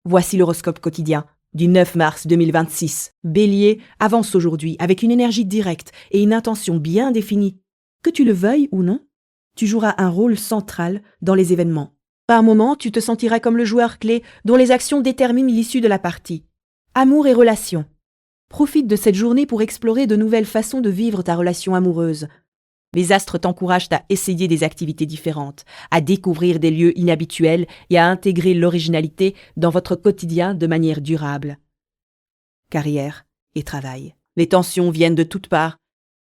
Voici l'horoscope quotidien du 9 mars 2026. Bélier, avance aujourd'hui avec une énergie directe et une intention bien définie. Que tu le veuilles ou non, tu joueras un rôle central dans les événements. Par moments, tu te sentiras comme le joueur clé dont les actions déterminent l'issue de la partie. Amour et relations. Profite de cette journée pour explorer de nouvelles façons de vivre ta relation amoureuse. Les astres t'encouragent à essayer des activités différentes, à découvrir des lieux inhabituels et à intégrer l'originalité dans votre quotidien de manière durable. Carrière et travail. Les tensions viennent de toutes parts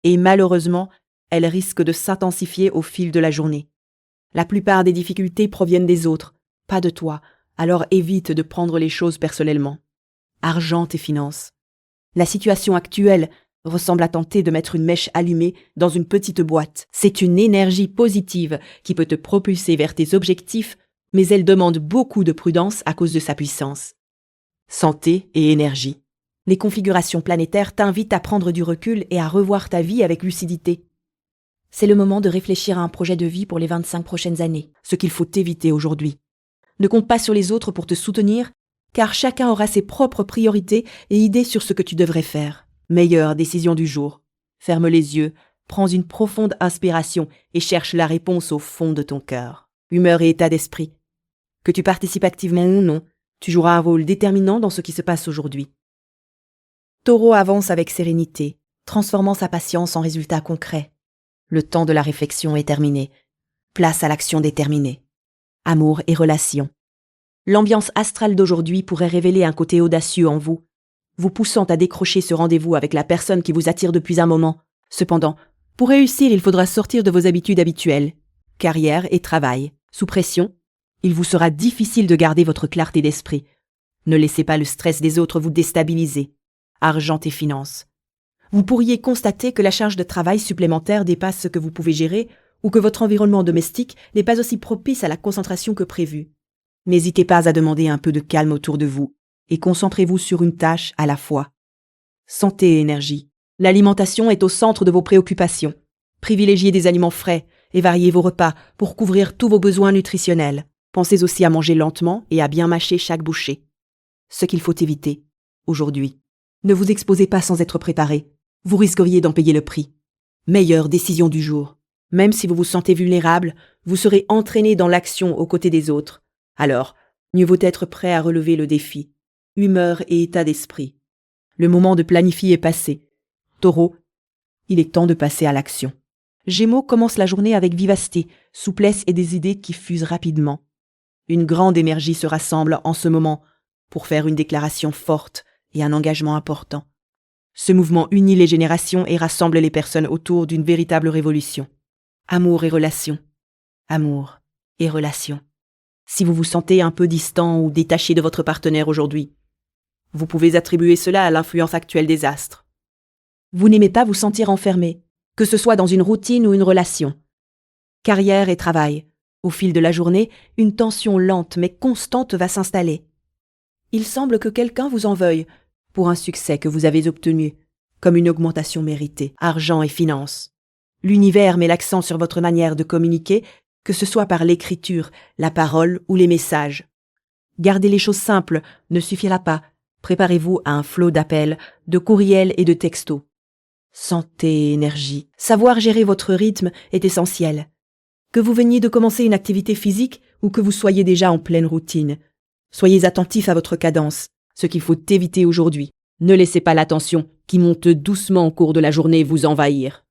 et malheureusement, elles risquent de s'intensifier au fil de la journée. La plupart des difficultés proviennent des autres, pas de toi, alors évite de prendre les choses personnellement. Argent et finances. La situation actuelle ressemble à tenter de mettre une mèche allumée dans une petite boîte. C'est une énergie positive qui peut te propulser vers tes objectifs, mais elle demande beaucoup de prudence à cause de sa puissance. Santé et énergie. Les configurations planétaires t'invitent à prendre du recul et à revoir ta vie avec lucidité. C'est le moment de réfléchir à un projet de vie pour les 25 prochaines années, ce qu'il faut éviter aujourd'hui. Ne compte pas sur les autres pour te soutenir, car chacun aura ses propres priorités et idées sur ce que tu devrais faire. Meilleure décision du jour. Ferme les yeux, prends une profonde inspiration et cherche la réponse au fond de ton cœur. Humeur et état d'esprit. Que tu participes activement ou non, tu joueras un rôle déterminant dans ce qui se passe aujourd'hui. Taureau avance avec sérénité, transformant sa patience en résultats concrets. Le temps de la réflexion est terminé. Place à l'action déterminée. Amour et relations. L'ambiance astrale d'aujourd'hui pourrait révéler un côté audacieux en vous, vous poussant à décrocher ce rendez-vous avec la personne qui vous attire depuis un moment. Cependant, pour réussir, il faudra sortir de vos habitudes habituelles. Carrière et travail. Sous pression, il vous sera difficile de garder votre clarté d'esprit. Ne laissez pas le stress des autres vous déstabiliser. Argent et finances. Vous pourriez constater que la charge de travail supplémentaire dépasse ce que vous pouvez gérer ou que votre environnement domestique n'est pas aussi propice à la concentration que prévu. N'hésitez pas à demander un peu de calme autour de vous et concentrez-vous sur une tâche à la fois. Santé et énergie. L'alimentation est au centre de vos préoccupations. Privilégiez des aliments frais et variez vos repas pour couvrir tous vos besoins nutritionnels. Pensez aussi à manger lentement et à bien mâcher chaque bouchée. Ce qu'il faut éviter, aujourd'hui. Ne vous exposez pas sans être préparé. Vous risqueriez d'en payer le prix. Meilleure décision du jour. Même si vous vous sentez vulnérable, vous serez entraîné dans l'action aux côtés des autres. Alors, mieux vaut être prêt à relever le défi. Humeur et état d'esprit. Le moment de planifier est passé. Taureau, il est temps de passer à l'action. Gémeaux commence la journée avec vivacité, souplesse et des idées qui fusent rapidement. Une grande énergie se rassemble en ce moment pour faire une déclaration forte et un engagement important. Ce mouvement unit les générations et rassemble les personnes autour d'une véritable révolution. Amour et relations. Amour et relations. Si vous vous sentez un peu distant ou détaché de votre partenaire aujourd'hui, vous pouvez attribuer cela à l'influence actuelle des astres. Vous n'aimez pas vous sentir enfermé, que ce soit dans une routine ou une relation. Carrière et travail. Au fil de la journée, une tension lente mais constante va s'installer. Il semble que quelqu'un vous en veuille pour un succès que vous avez obtenu, comme une augmentation méritée, argent et finances. L'univers met l'accent sur votre manière de communiquer, que ce soit par l'écriture, la parole ou les messages. Garder les choses simples ne suffira pas. Préparez-vous à un flot d'appels, de courriels et de textos. Santé et énergie. Savoir gérer votre rythme est essentiel. Que vous veniez de commencer une activité physique ou que vous soyez déjà en pleine routine. Soyez attentif à votre cadence, ce qu'il faut éviter aujourd'hui. Ne laissez pas la tension qui monte doucement au cours de la journée vous envahir.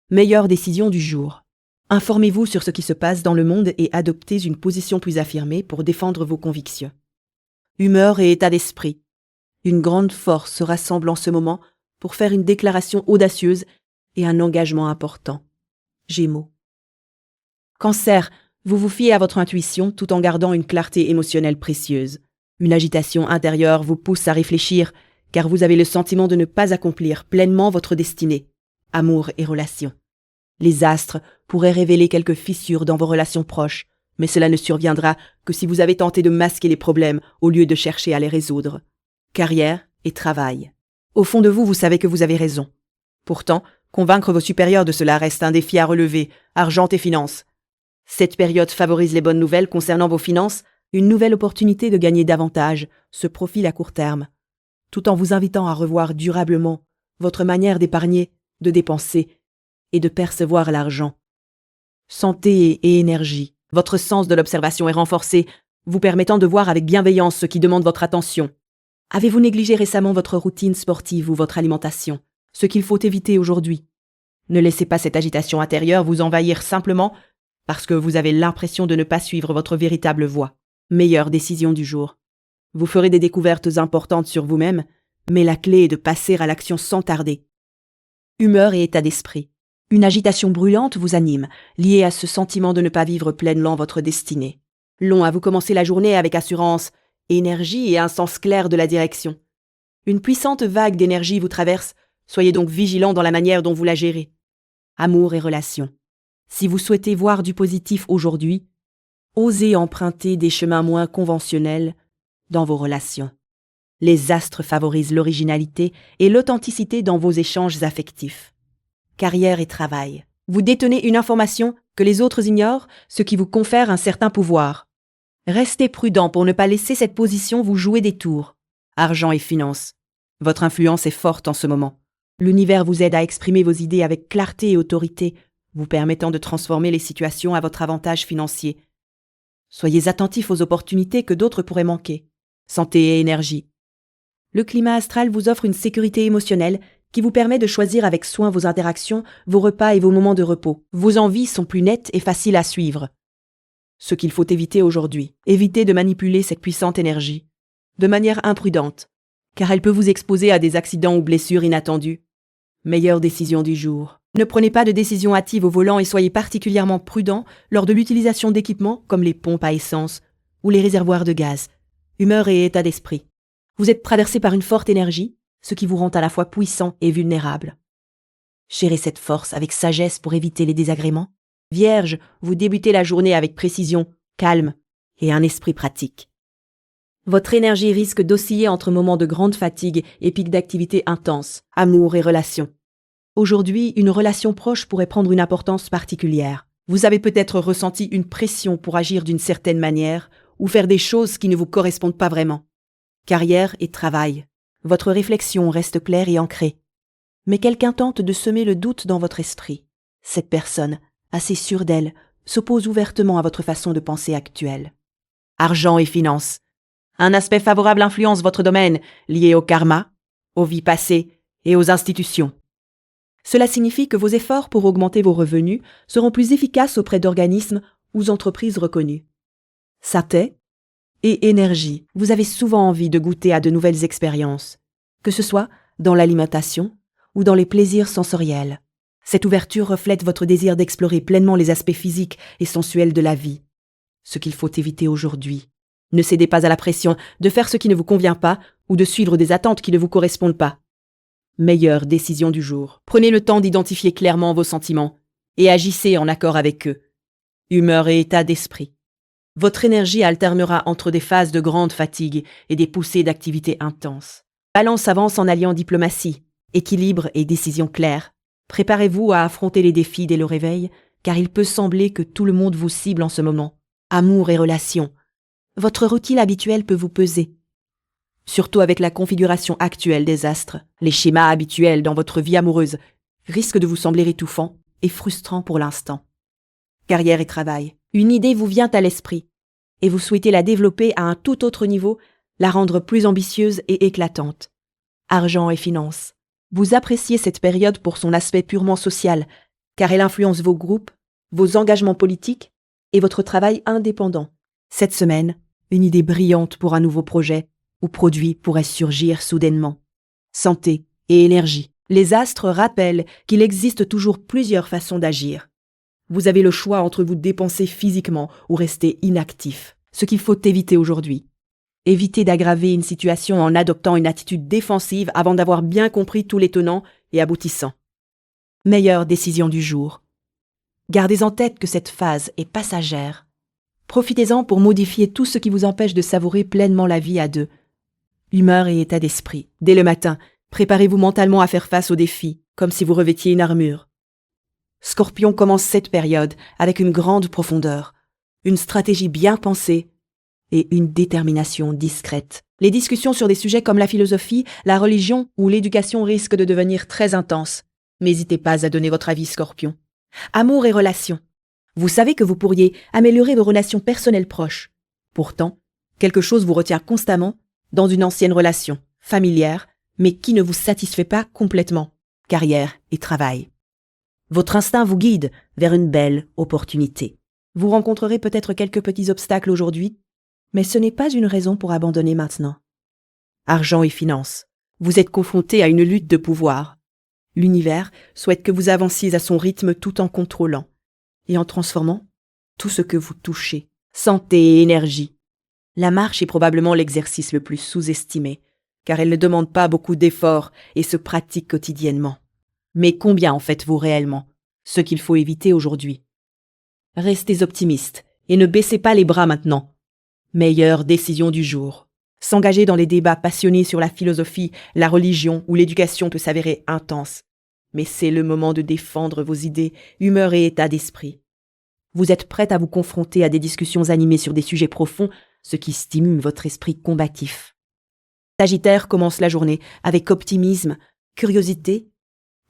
Meilleure décision du jour. Informez-vous sur ce qui se passe dans le monde et adoptez une position plus affirmée pour défendre vos convictions. Humeur et état d'esprit. Une grande force se rassemble en ce moment pour faire une déclaration audacieuse et un engagement important. Gémeaux. Cancer, vous vous fiez à votre intuition tout en gardant une clarté émotionnelle précieuse. Une agitation intérieure vous pousse à réfléchir car vous avez le sentiment de ne pas accomplir pleinement votre destinée. Amour et relations. Les astres pourraient révéler quelques fissures dans vos relations proches, mais cela ne surviendra que si vous avez tenté de masquer les problèmes au lieu de chercher à les résoudre. Carrière et travail. Au fond de vous, vous savez que vous avez raison. Pourtant, convaincre vos supérieurs de cela reste un défi à relever, argent et finances. Cette période favorise les bonnes nouvelles concernant vos finances, Une nouvelle opportunité de gagner davantage se profile à court terme, tout en vous invitant à revoir durablement votre manière d'épargner, de dépenser et de percevoir l'argent. Santé et énergie. Votre sens de l'observation est renforcé, vous permettant de voir avec bienveillance ce qui demande votre attention. Avez-vous négligé récemment votre routine sportive ou votre alimentation, ce qu'il faut éviter aujourd'hui? Ne laissez pas cette agitation intérieure vous envahir simplement parce que vous avez l'impression de ne pas suivre votre véritable voie. Meilleure décision du jour. Vous ferez des découvertes importantes sur vous-même, mais la clé est de passer à l'action sans tarder. Humeur et état d'esprit. Une agitation brûlante vous anime, liée à ce sentiment de ne pas vivre pleinement votre destinée. Long à vous commencer la journée avec assurance, énergie et un sens clair de la direction. Une puissante vague d'énergie vous traverse, soyez donc vigilant dans la manière dont vous la gérez. Amour et relations. Si vous souhaitez voir du positif aujourd'hui, osez emprunter des chemins moins conventionnels dans vos relations. Les astres favorisent l'originalité et l'authenticité dans vos échanges affectifs. Carrière et travail. Vous détenez une information que les autres ignorent, ce qui vous confère un certain pouvoir. Restez prudent pour ne pas laisser cette position vous jouer des tours. Argent et finances. Votre influence est forte en ce moment. L'univers vous aide à exprimer vos idées avec clarté et autorité, vous permettant de transformer les situations à votre avantage financier. Soyez attentifs aux opportunités que d'autres pourraient manquer. Santé et énergie. Le climat astral vous offre une sécurité émotionnelle qui vous permet de choisir avec soin vos interactions, vos repas et vos moments de repos. Vos envies sont plus nettes et faciles à suivre. Ce qu'il faut éviter aujourd'hui, évitez de manipuler cette puissante énergie de manière imprudente, car elle peut vous exposer à des accidents ou blessures inattendues. Meilleure décision du jour. Ne prenez pas de décisions hâtives au volant et soyez particulièrement prudent lors de l'utilisation d'équipements comme les pompes à essence ou les réservoirs de gaz. Humeur et état d'esprit. Vous êtes traversé par une forte énergie, ce qui vous rend à la fois puissant et vulnérable. Gérez cette force avec sagesse pour éviter les désagréments. Vierge, vous débutez la journée avec précision, calme et un esprit pratique. Votre énergie risque d'osciller entre moments de grande fatigue et pics d'activité intense, amour et relations. Aujourd'hui, une relation proche pourrait prendre une importance particulière. Vous avez peut-être ressenti une pression pour agir d'une certaine manière ou faire des choses qui ne vous correspondent pas vraiment. Carrière et travail. Votre réflexion reste claire et ancrée. Mais quelqu'un tente de semer le doute dans votre esprit. Cette personne, assez sûre d'elle, s'oppose ouvertement à votre façon de penser actuelle. Argent et finances. Un aspect favorable influence votre domaine, lié au karma, aux vies passées et aux institutions. Cela signifie que vos efforts pour augmenter vos revenus seront plus efficaces auprès d'organismes ou entreprises reconnus. Santé et énergie. Vous avez souvent envie de goûter à de nouvelles expériences, que ce soit dans l'alimentation ou dans les plaisirs sensoriels. Cette ouverture reflète votre désir d'explorer pleinement les aspects physiques et sensuels de la vie. Ce qu'il faut éviter aujourd'hui. Ne cédez pas à la pression de faire ce qui ne vous convient pas ou de suivre des attentes qui ne vous correspondent pas. Meilleure décision du jour. Prenez le temps d'identifier clairement vos sentiments et agissez en accord avec eux. Humeur et état d'esprit. Votre énergie alternera entre des phases de grande fatigue et des poussées d'activité intense. Balance avance en alliant diplomatie, équilibre et décision claire. Préparez-vous à affronter les défis dès le réveil, car il peut sembler que tout le monde vous cible en ce moment. Amour et relations. Votre routine habituelle peut vous peser. Surtout avec la configuration actuelle des astres, les schémas habituels dans votre vie amoureuse risquent de vous sembler étouffants et frustrants pour l'instant. Carrière et travail. Une idée vous vient à l'esprit et vous souhaitez la développer à un tout autre niveau, la rendre plus ambitieuse et éclatante. Argent et finances. Vous appréciez cette période pour son aspect purement social, car elle influence vos groupes, vos engagements politiques et votre travail indépendant. Cette semaine, une idée brillante pour un nouveau projet ou produit pourrait surgir soudainement. Santé et énergie. Les astres rappellent qu'il existe toujours plusieurs façons d'agir. Vous avez le choix entre vous dépenser physiquement ou rester inactif, ce qu'il faut éviter aujourd'hui. Évitez d'aggraver une situation en adoptant une attitude défensive avant d'avoir bien compris tous les tenants et aboutissants. Meilleure décision du jour. Gardez en tête que cette phase est passagère. Profitez-en pour modifier tout ce qui vous empêche de savourer pleinement la vie à deux. Humeur et état d'esprit. Dès le matin, préparez-vous mentalement à faire face aux défis, comme si vous revêtiez une armure. Scorpion commence cette période avec une grande profondeur, une stratégie bien pensée et une détermination discrète. Les discussions sur des sujets comme la philosophie, la religion ou l'éducation risquent de devenir très intenses. N'hésitez pas à donner votre avis, Scorpion. Amour et relations. Vous savez que vous pourriez améliorer vos relations personnelles proches. Pourtant, quelque chose vous retient constamment dans une ancienne relation, familière, mais qui ne vous satisfait pas complètement. Carrière et travail. Votre instinct vous guide vers une belle opportunité. Vous rencontrerez peut-être quelques petits obstacles aujourd'hui, mais ce n'est pas une raison pour abandonner maintenant. Argent et finances. Vous êtes confronté à une lutte de pouvoir. L'univers souhaite que vous avanciez à son rythme tout en contrôlant et en transformant tout ce que vous touchez. Santé et énergie. La marche est probablement l'exercice le plus sous-estimé, car elle ne demande pas beaucoup d'efforts et se pratique quotidiennement. Mais combien en faites-vous réellement? Ce qu'il faut éviter aujourd'hui. Restez optimiste et ne baissez pas les bras maintenant. Meilleure décision du jour. S'engager dans les débats passionnés sur la philosophie, la religion ou l'éducation peut s'avérer intense. Mais c'est le moment de défendre vos idées, humeur et état d'esprit. Vous êtes prête à vous confronter à des discussions animées sur des sujets profonds, ce qui stimule votre esprit combatif. Sagittaire commence la journée avec optimisme, curiosité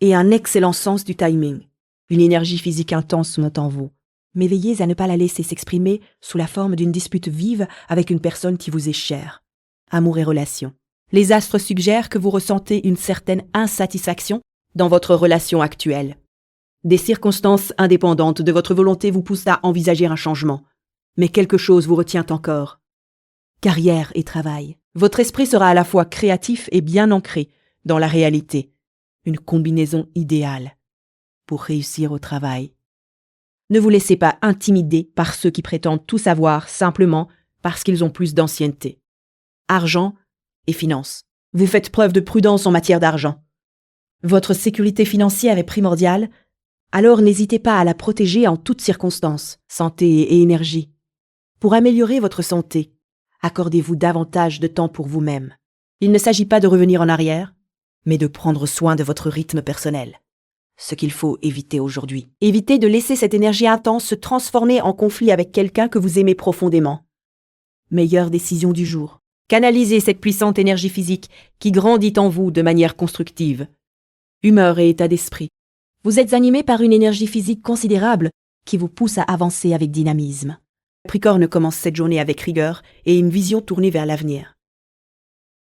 et un excellent sens du timing. Une énergie physique intense monte en vous. Mais veillez à ne pas la laisser s'exprimer sous la forme d'une dispute vive avec une personne qui vous est chère. Amour et relations. Les astres suggèrent que vous ressentez une certaine insatisfaction dans votre relation actuelle. Des circonstances indépendantes de votre volonté vous poussent à envisager un changement. Mais quelque chose vous retient encore. Carrière et travail. Votre esprit sera à la fois créatif et bien ancré dans la réalité. Une combinaison idéale pour réussir au travail. Ne vous laissez pas intimider par ceux qui prétendent tout savoir simplement parce qu'ils ont plus d'ancienneté. Argent et finances. Vous faites preuve de prudence en matière d'argent. Votre sécurité financière est primordiale, alors n'hésitez pas à la protéger en toutes circonstances, santé et énergie. Pour améliorer votre santé, accordez-vous davantage de temps pour vous-même. Il ne s'agit pas de revenir en arrière, mais de prendre soin de votre rythme personnel. Ce qu'il faut éviter aujourd'hui. Évitez de laisser cette énergie intense se transformer en conflit avec quelqu'un que vous aimez profondément. Meilleure décision du jour. Canalisez cette puissante énergie physique qui grandit en vous de manière constructive. Humeur et état d'esprit. Vous êtes animé par une énergie physique considérable qui vous pousse à avancer avec dynamisme. Capricorne commence cette journée avec rigueur et une vision tournée vers l'avenir.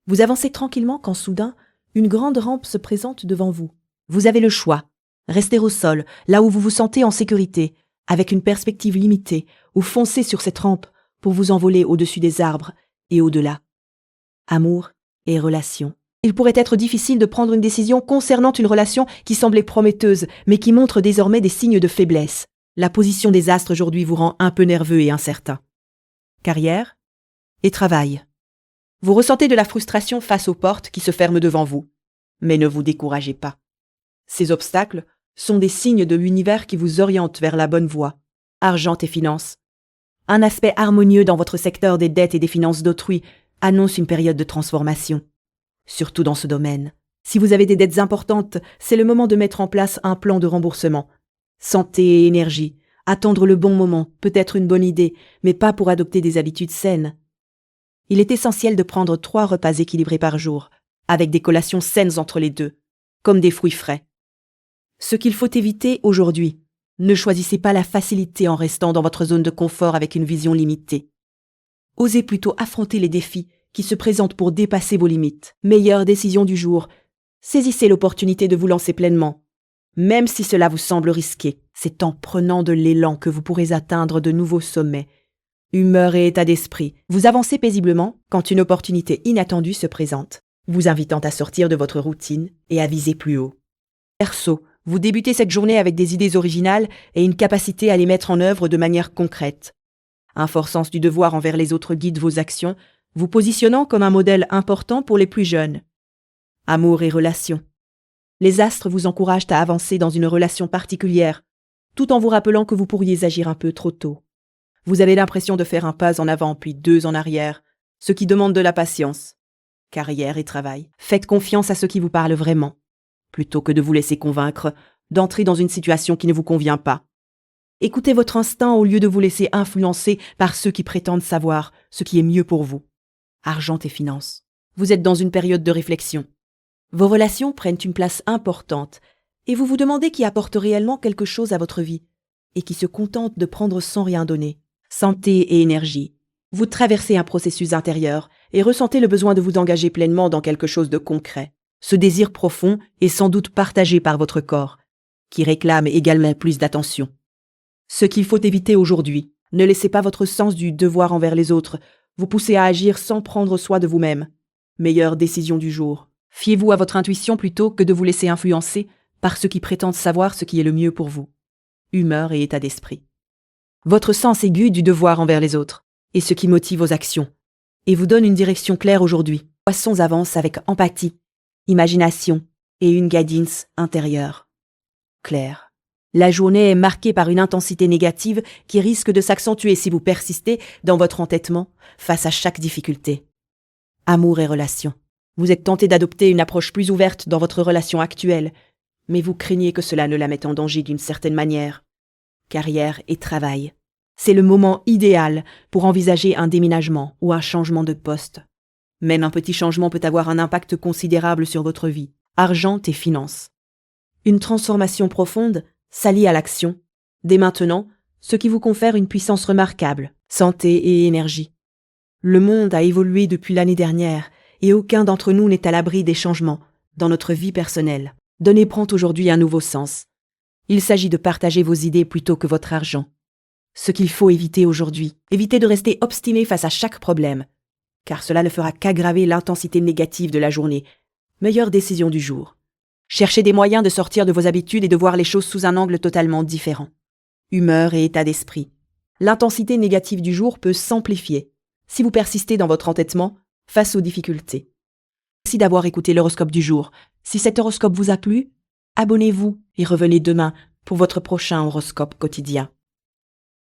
Vous avancez tranquillement quand soudain, une grande rampe se présente devant vous. Vous avez le choix. Rester au sol, là où vous vous sentez en sécurité, avec une perspective limitée, ou foncer sur cette rampe pour vous envoler au-dessus des arbres et au-delà. Amour et relations. Il pourrait être difficile de prendre une décision concernant une relation qui semblait prometteuse, mais qui montre désormais des signes de faiblesse. La position des astres aujourd'hui vous rend un peu nerveux et incertain. Carrière et travail. Vous ressentez de la frustration face aux portes qui se ferment devant vous. Mais ne vous découragez pas. Ces obstacles sont des signes de l'univers qui vous oriente vers la bonne voie. Argent et finances. Un aspect harmonieux dans votre secteur des dettes et des finances d'autrui annonce une période de transformation. Surtout dans ce domaine. Si vous avez des dettes importantes, c'est le moment de mettre en place un plan de remboursement. Santé et énergie. Attendre le bon moment peut être une bonne idée, mais pas pour adopter des habitudes saines. Il est essentiel de prendre 3 repas équilibrés par jour, avec des collations saines entre les deux, comme des fruits frais. Ce qu'il faut éviter aujourd'hui, ne choisissez pas la facilité en restant dans votre zone de confort avec une vision limitée. Osez plutôt affronter les défis qui se présentent pour dépasser vos limites. Meilleure décision du jour. Saisissez l'opportunité de vous lancer pleinement. Même si cela vous semble risqué, c'est en prenant de l'élan que vous pourrez atteindre de nouveaux sommets. Humeur et état d'esprit. Vous avancez paisiblement quand une opportunité inattendue se présente, vous invitant à sortir de votre routine et à viser plus haut. Verseau, vous débutez cette journée avec des idées originales et une capacité à les mettre en œuvre de manière concrète. Un fort sens du devoir envers les autres guide vos actions, vous positionnant comme un modèle important pour les plus jeunes. Amour et relations. Les astres vous encouragent à avancer dans une relation particulière, tout en vous rappelant que vous pourriez agir un peu trop tôt. Vous avez l'impression de faire un pas en avant puis 2 en arrière, ce qui demande de la patience. Carrière et travail. Faites confiance à ceux qui vous parlent vraiment, plutôt que de vous laisser convaincre d'entrer dans une situation qui ne vous convient pas. Écoutez votre instinct au lieu de vous laisser influencer par ceux qui prétendent savoir ce qui est mieux pour vous. Argent et finances. Vous êtes dans une période de réflexion. Vos relations prennent une place importante et vous vous demandez qui apporte réellement quelque chose à votre vie et qui se contente de prendre sans rien donner. Santé et énergie. Vous traversez un processus intérieur et ressentez le besoin de vous engager pleinement dans quelque chose de concret. Ce désir profond est sans doute partagé par votre corps, qui réclame également plus d'attention. Ce qu'il faut éviter aujourd'hui, ne laissez pas votre sens du devoir envers les autres vous pousser à agir sans prendre soin de vous-même. Meilleure décision du jour. Fiez-vous à votre intuition plutôt que de vous laisser influencer par ceux qui prétendent savoir ce qui est le mieux pour vous. Humeur et état d'esprit. Votre sens aigu du devoir envers les autres est ce qui motive vos actions et vous donne une direction claire aujourd'hui. Poissons avance avec empathie, imagination et une guidance intérieure. Claire. La journée est marquée par une intensité négative qui risque de s'accentuer si vous persistez dans votre entêtement face à chaque difficulté. Amour et relations. Vous êtes tenté d'adopter une approche plus ouverte dans votre relation actuelle, mais vous craignez que cela ne la mette en danger d'une certaine manière. Carrière et travail. C'est le moment idéal pour envisager un déménagement ou un changement de poste. Même un petit changement peut avoir un impact considérable sur votre vie. Argent et finances. Une transformation profonde s'allie à l'action, dès maintenant, ce qui vous confère une puissance remarquable, santé et énergie. Le monde a évolué depuis l'année dernière et aucun d'entre nous n'est à l'abri des changements dans notre vie personnelle. Donner prend aujourd'hui un nouveau sens. Il s'agit de partager vos idées plutôt que votre argent. Ce qu'il faut éviter aujourd'hui, évitez de rester obstiné face à chaque problème, car cela ne fera qu'aggraver l'intensité négative de la journée. Meilleure décision du jour. Cherchez des moyens de sortir de vos habitudes et de voir les choses sous un angle totalement différent. Humeur et état d'esprit. L'intensité négative du jour peut s'amplifier si vous persistez dans votre entêtement face aux difficultés. Merci d'avoir écouté l'horoscope du jour. Si cet horoscope vous a plu, abonnez-vous et revenez demain pour votre prochain horoscope quotidien.